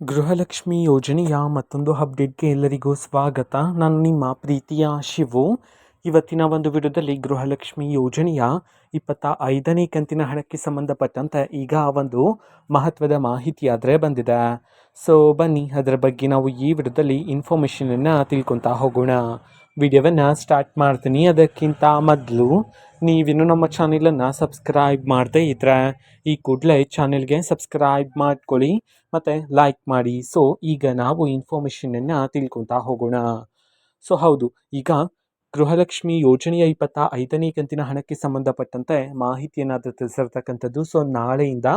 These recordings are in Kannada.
ಗೃಹಲಕ್ಷ್ಮಿ ಯೋಜನೆಯ ಮತ್ತೊಂದು ಅಪ್ಡೇಟ್ಗೆ ಎಲ್ಲರಿಗೂ ಸ್ವಾಗತ. ನಾನು ನಿಮ್ಮ ಪ್ರೀತಿಯ ಶಿವು. ಇವತ್ತಿನ ಒಂದು ವಿಡಿಯೋದಲ್ಲಿ ಗೃಹಲಕ್ಷ್ಮಿ ಯೋಜನೆಯ 25ನೇ ಕಂತಿನ ಹಣಕ್ಕೆ ಸಂಬಂಧಪಟ್ಟಂತೆ ಈಗ ಒಂದು ಮಹತ್ವದ ಮಾಹಿತಿ ಆದರೆ ಬಂದಿದೆ. ಸೊ ಬನ್ನಿ ಅದರ ಬಗ್ಗೆ ನಾವು ಈ ವಿಡಿಯೋದಲ್ಲಿ ಇನ್ಫಾರ್ಮೇಷನನ್ನು ತಿಳ್ಕೊತಾ ಹೋಗೋಣ. ವಿಡಿಯೋವನ್ನು ಸ್ಟಾರ್ಟ್ ಮಾಡ್ತೀನಿ. ಅದಕ್ಕಿಂತ ಮೊದಲು ನೀವಿನ್ನು ನಮ್ಮ ಚಾನೆಲನ್ನು ಸಬ್ಸ್ಕ್ರೈಬ್ ಮಾಡದೇ ಇದ್ದರೆ ಈ ಕೂಡಲೇ ಚಾನೆಲ್ಗೆ ಸಬ್ಸ್ಕ್ರೈಬ್ ಮಾಡ್ಕೊಳ್ಳಿ ಮತ್ತು ಲೈಕ್ ಮಾಡಿ. ಸೊ ಈಗ ನಾವು ಇನ್ಫಾರ್ಮೇಷನನ್ನು ತಿಳ್ಕೊತಾ ಹೋಗೋಣ. ಸೊ ಹೌದು, ಈಗ ಗೃಹಲಕ್ಷ್ಮಿ ಯೋಜನೆಯ 25ನೇ ಕಂತಿನ ಹಣಕ್ಕೆ ಸಂಬಂಧಪಟ್ಟಂತೆ ಮಾಹಿತಿಯನ್ನಾದರೂ ತಿಳಿಸಿರ್ತಕ್ಕಂಥದ್ದು. ಸೊ ನಾಳೆಯಿಂದ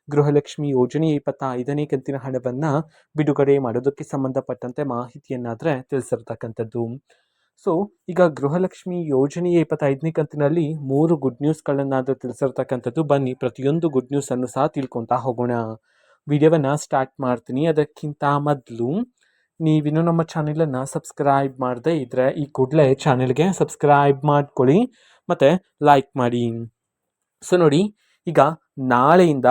ಗೃಹಲಕ್ಷ್ಮಿ ಯೋಜನೆಯ 25ನೇ ಕಂತಿನ ಹಣವನ್ನು ಬಿಡುಗಡೆ ಮಾಡೋದಕ್ಕೆ ಸಂಬಂಧಪಟ್ಟಂತೆ ಮಾಹಿತಿಯನ್ನಾದರೆ ತಿಳಿಸಿರ್ತಕ್ಕಂಥದ್ದು. ಸೊ ಈಗ ಗೃಹಲಕ್ಷ್ಮಿ ಯೋಜನೆಯ 25ನೇ ಕಂತಿನಲ್ಲಿ 3 ಗುಡ್ ನ್ಯೂಸ್ಗಳನ್ನಾದರೂ ತಿಳಿಸಿರ್ತಕ್ಕಂಥದ್ದು. ಬನ್ನಿ ಪ್ರತಿಯೊಂದು ಗುಡ್ ನ್ಯೂಸನ್ನು ಸಹ ತಿಳ್ಕೊತಾ ಹೋಗೋಣ. ವಿಡಿಯೋವನ್ನು ಸ್ಟಾರ್ಟ್ ಮಾಡ್ತೀನಿ. ಅದಕ್ಕಿಂತ ಮೊದಲು ನೀವಿನ್ನೂ ನಮ್ಮ ಚಾನೆಲನ್ನು ಸಬ್ಸ್ಕ್ರೈಬ್ ಮಾಡದೇ ಇದ್ದರೆ ಈ ಕೂಡಲೇ ಚಾನೆಲ್ಗೆ ಸಬ್ಸ್ಕ್ರೈಬ್ ಮಾಡ್ಕೊಳ್ಳಿ ಮತ್ತು ಲೈಕ್ ಮಾಡಿ. ಸೊ ನೋಡಿ, ಈಗ ನಾಳೆಯಿಂದ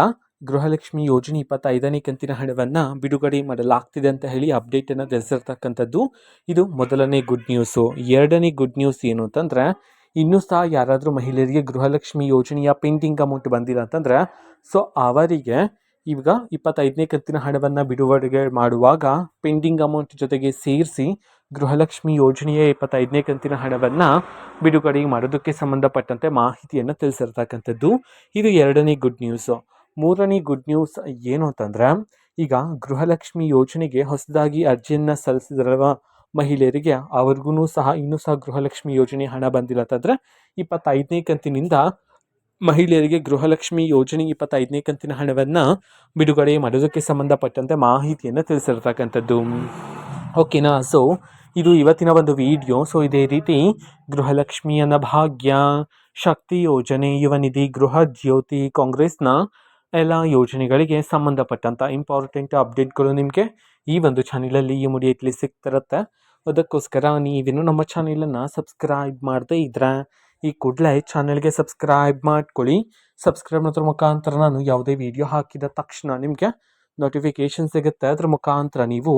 ಗೃಹಲಕ್ಷ್ಮಿ ಯೋಜನೆ 25ನೇ ಕಂತಿನ ಹಣವನ್ನು ಬಿಡುಗಡೆ ಮಾಡಲಾಗ್ತಿದೆ ಅಂತ ಹೇಳಿ ಅಪ್ಡೇಟನ್ನು ತಿಳಿಸಿರ್ತಕ್ಕಂಥದ್ದು. ಇದು ಮೊದಲನೇ ಗುಡ್ ನ್ಯೂಸು. ಎರಡನೇ ಗುಡ್ ನ್ಯೂಸ್ ಏನು ಅಂತಂದರೆ, ಇನ್ನೂ ಸಹ ಯಾರಾದರೂ ಮಹಿಳೆಯರಿಗೆ ಗೃಹಲಕ್ಷ್ಮಿ ಯೋಜನೆಯ ಪೆಂಡಿಂಗ್ ಅಮೌಂಟ್ ಬಂದಿಲ್ಲ ಅಂತಂದರೆ ಸೊ ಅವರಿಗೆ ಈಗ 25ನೇ ಕಂತಿನ ಹಣವನ್ನು ಬಿಡುಗಡೆ ಮಾಡುವಾಗ ಪೆಂಡಿಂಗ್ ಅಮೌಂಟ್ ಜೊತೆಗೆ ಸೇರಿಸಿ ಗೃಹಲಕ್ಷ್ಮಿ ಯೋಜನೆಯ 25ನೇ ಕಂತಿನ ಹಣವನ್ನು ಬಿಡುಗಡೆ ಮಾಡೋದಕ್ಕೆ ಸಂಬಂಧಪಟ್ಟಂತೆ ಮಾಹಿತಿಯನ್ನು ತಿಳಿಸಿರ್ತಕ್ಕಂಥದ್ದು. ಇದು ಎರಡನೇ ಗುಡ್ ನ್ಯೂಸು. ಮೂರನೇ ಗುಡ್ ನ್ಯೂಸ್ ಏನು ಅಂತಂದರೆ, ಈಗ ಗೃಹಲಕ್ಷ್ಮಿ ಯೋಜನೆಗೆ ಹೊಸದಾಗಿ ಅರ್ಜಿಯನ್ನು ಸಲ್ಲಿಸಿದ ಮಹಿಳೆಯರಿಗೆ ಅವ್ರಿಗೂ ಸಹ ಇನ್ನೂ ಸಹ ಗೃಹಲಕ್ಷ್ಮಿ ಯೋಜನೆ ಹಣ ಬಂದಿಲ್ಲ ಅಂತಂದರೆ 25ನೇ ಕಂತಿನಿಂದ ಮಹಿಳೆಯರಿಗೆ ಗೃಹಲಕ್ಷ್ಮಿ ಯೋಜನೆ 25ನೇ ಕಂತಿನ ಹಣವನ್ನು ಬಿಡುಗಡೆ ಮಾಡೋದಕ್ಕೆ ಸಂಬಂಧಪಟ್ಟಂತೆ ಮಾಹಿತಿಯನ್ನು ತಿಳಿಸಿರ್ತಕ್ಕಂಥದ್ದು. ಓಕೆನಾ? ಸೊ ಇದು ಇವತ್ತಿನ ಒಂದು ವಿಡಿಯೋ. ಸೊ ಇದೇ ರೀತಿ ಗೃಹಲಕ್ಷ್ಮಿ ಅನ್ನಭಾಗ್ಯ, ಶಕ್ತಿ ಯೋಜನೆ, ಯುವ ನಿಧಿ, ಗೃಹ ಜ್ಯೋತಿ, ಕಾಂಗ್ರೆಸ್ನ ಎಲ್ಲ ಯೋಜನೆಗಳಿಗೆ ಸಂಬಂಧಪಟ್ಟಂಥ ಇಂಪಾರ್ಟೆಂಟ್ ಅಪ್ಡೇಟ್ಗಳು ನಿಮಗೆ ಈ ಒಂದು ಚಾನಲಲ್ಲಿ ಇಮಿಡಿಯೇಟ್ಲಿ ಸಿಗ್ತಿರುತ್ತೆ. ಅದಕ್ಕೋಸ್ಕರ ನೀವಿನ್ನೂ ನಮ್ಮ ಚಾನಲನ್ನು ಸಬ್ಸ್ಕ್ರೈಬ್ ಮಾಡದೇ ಇದ್ದರೆ ಈ ಕೂಡಲೇ ಚಾನೆಲ್ಗೆ ಸಬ್ಸ್ಕ್ರೈಬ್ ಮಾಡ್ಕೊಳ್ಳಿ. ಸಬ್ಸ್ಕ್ರೈಬ್ ಮಾಡೋದ್ರ ಮುಖಾಂತರ ನಾನು ಯಾವುದೇ ವಿಡಿಯೋ ಹಾಕಿದ ತಕ್ಷಣ ನಿಮಗೆ ನೋಟಿಫಿಕೇಷನ್ ಸಿಗುತ್ತೆ. ಅದ್ರ ಮುಖಾಂತರ ನೀವು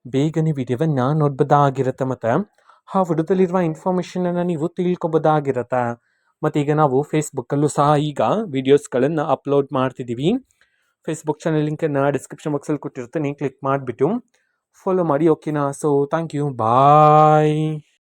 ಬೇಗನೆ ವಿಡಿಯೋವನ್ನು ನೋಡ್ಬೋದಾಗಿರುತ್ತೆ ಮತ್ತು ಆ ವಿಡಿಯೋದಲ್ಲಿರುವ ಇನ್ಫಾರ್ಮೇಷನನ್ನು ನೀವು ತಿಳ್ಕೊಬೋದಾಗಿರುತ್ತೆ. ಮತ್ತು ಈಗ ನಾವು ಫೇಸ್ಬುಕ್ಕಲ್ಲೂ ಸಹ ಈಗ ವೀಡಿಯೋಸ್ಗಳನ್ನು ಅಪ್ಲೋಡ್ ಮಾಡ್ತಿದ್ದೀವಿ. ಫೇಸ್ಬುಕ್ ಚಾನಲ್ ಲಿಂಕನ್ನು ಡಿಸ್ಕ್ರಿಪ್ಷನ್ ಬಾಕ್ಸಲ್ಲಿ ಕೊಟ್ಟಿರ್ತೀನಿ, ಕ್ಲಿಕ್ ಮಾಡಿಬಿಟ್ಟು ಫಾಲೋ ಮಾಡಿ. ಓಕೆನಾ? So thank you, bye.